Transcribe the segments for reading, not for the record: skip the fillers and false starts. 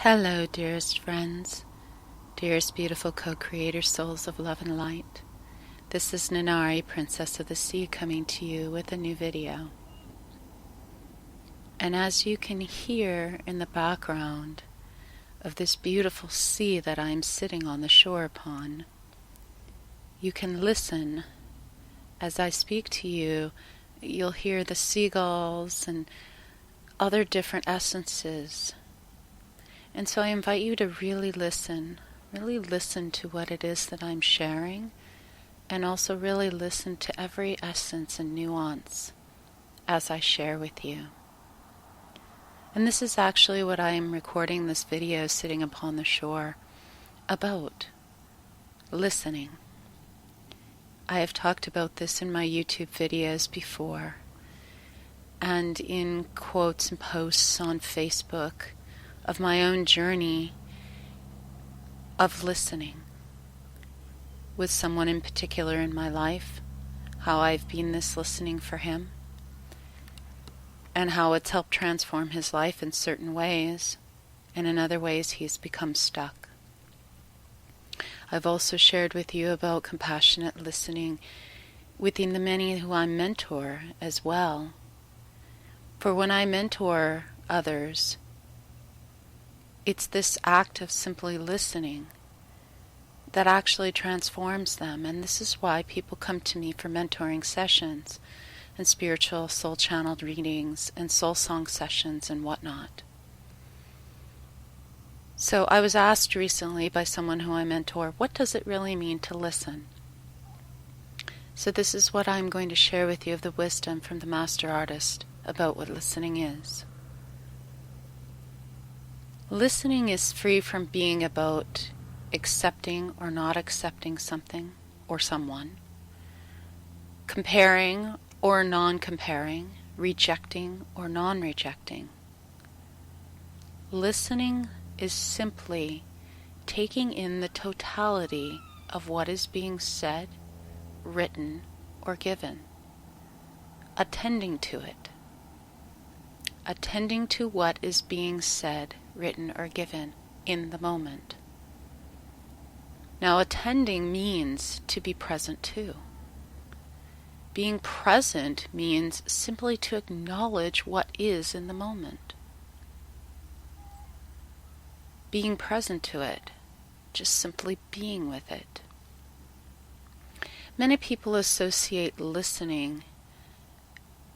Hello, dearest friends, dearest beautiful co-creator souls of love and light. This is Nanari, Princess of the Sea, coming to you with a new video. And as you can hear in the background of this beautiful sea that I am sitting on the shore upon, you can listen as I speak to you. You'll hear the seagulls and other different essences. And so I invite you to really listen to what it is that I'm sharing, and also really listen to every essence and nuance as I share with you. And this is actually what I am recording this video sitting upon the shore about: listening. I have talked about this in my YouTube videos before, and in quotes and posts on Facebook of my own journey of listening with someone in particular in my life, how I've been this listening for him, and how it's helped transform his life in certain ways, and in other ways he's become stuck. I've also shared with you about compassionate listening within the many who I mentor as well. For when I mentor others, it's this act of simply listening that actually transforms them. And this is why people come to me for mentoring sessions and spiritual soul-channeled readings and soul song sessions and whatnot. So I was asked recently by someone who I mentor, what does it really mean to listen? So this is what I'm going to share with you of the wisdom from the Master Artist about what listening is. Listening is free from being about accepting or not accepting something or someone, comparing or non-comparing, rejecting or non-rejecting. Listening is simply taking in the totality of what is being said, written, or given, attending to it. Attending to what is being said, written, or given in the moment. Now, attending means to be present too. Being present means simply to acknowledge what is in the moment. Being present to it, just simply being with it. Many people associate listening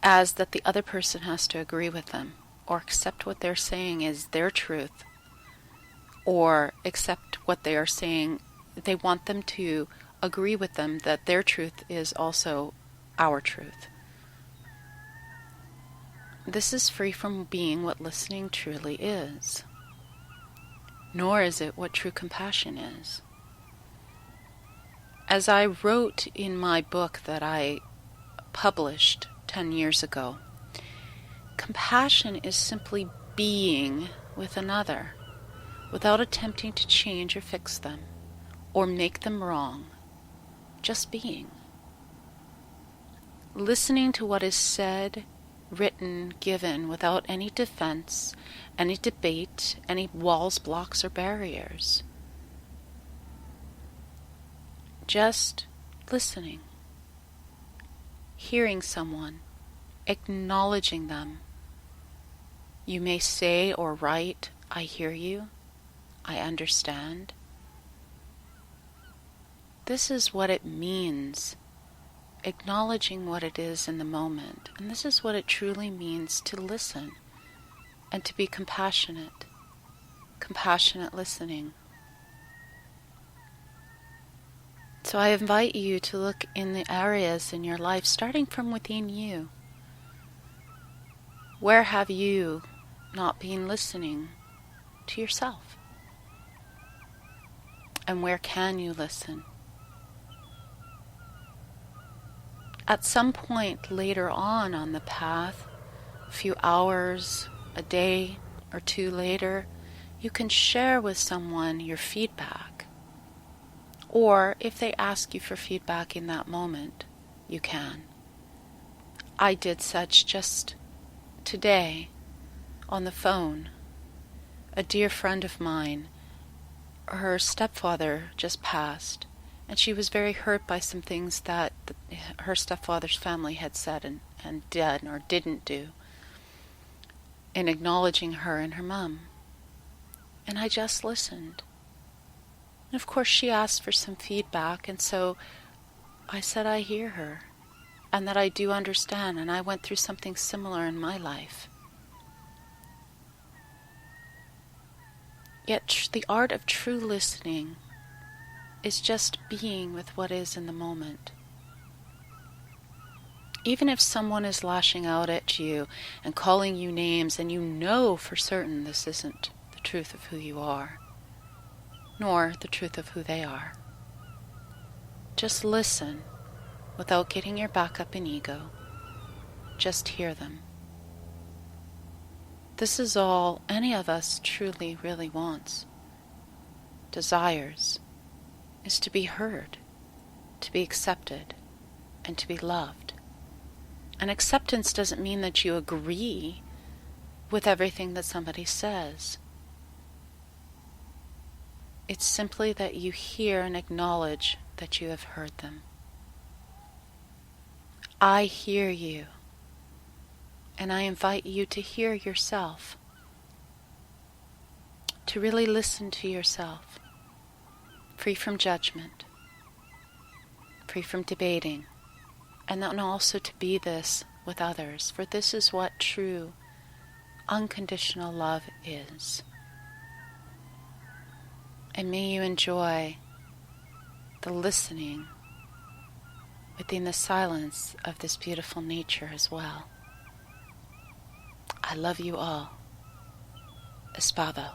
as that the other person has to agree with them, or accept what they're saying is their truth, or accept what they are saying. They want them to agree with them that their truth is also our truth. This is free from being what listening truly is, nor is it what true compassion is. As I wrote in my book that I published 10 years ago, compassion is simply being with another without attempting to change or fix them or make them wrong, just being. Listening to what is said, written, given without any defense, any debate, any walls, blocks, or barriers. Just listening. Hearing someone, acknowledging them. You may say or write, I hear you, I understand. This is what it means, acknowledging what it is in the moment. And this is what it truly means to listen and to be compassionate. Compassionate listening. So I invite you to look in the areas in your life, starting from within you. Where have you not been listening to yourself? And where can you listen? At some point later on the path, a few hours, a day or two later, you can share with someone your feedback. Or if they ask you for feedback in that moment, you can. I did such just today on the phone a dear friend of mine, her stepfather just passed, and she was very hurt by some things that her stepfather's family had said and did or didn't do in acknowledging her and her mum. And I just listened. And of course she asked for some feedback, and so I said I hear her, and that I do understand, and I went through something similar in my life. Yet the art of true listening is just being with what is in the moment. Even if someone is lashing out at you and calling you names, and you know for certain this isn't the truth of who you are, nor the truth of who they are, just listen without getting your back up in ego. Just hear them. This is all any of us truly, really wants, desires, is to be heard, to be accepted, and to be loved. And acceptance doesn't mean that you agree with everything that somebody says. It's simply that you hear and acknowledge that you have heard them. I hear you. And I invite you to hear yourself, to really listen to yourself, free from judgment, free from debating, and then also to be this with others, for this is what true, unconditional love is. And may you enjoy the listening within the silence of this beautiful nature as well. I love you all. Espavo.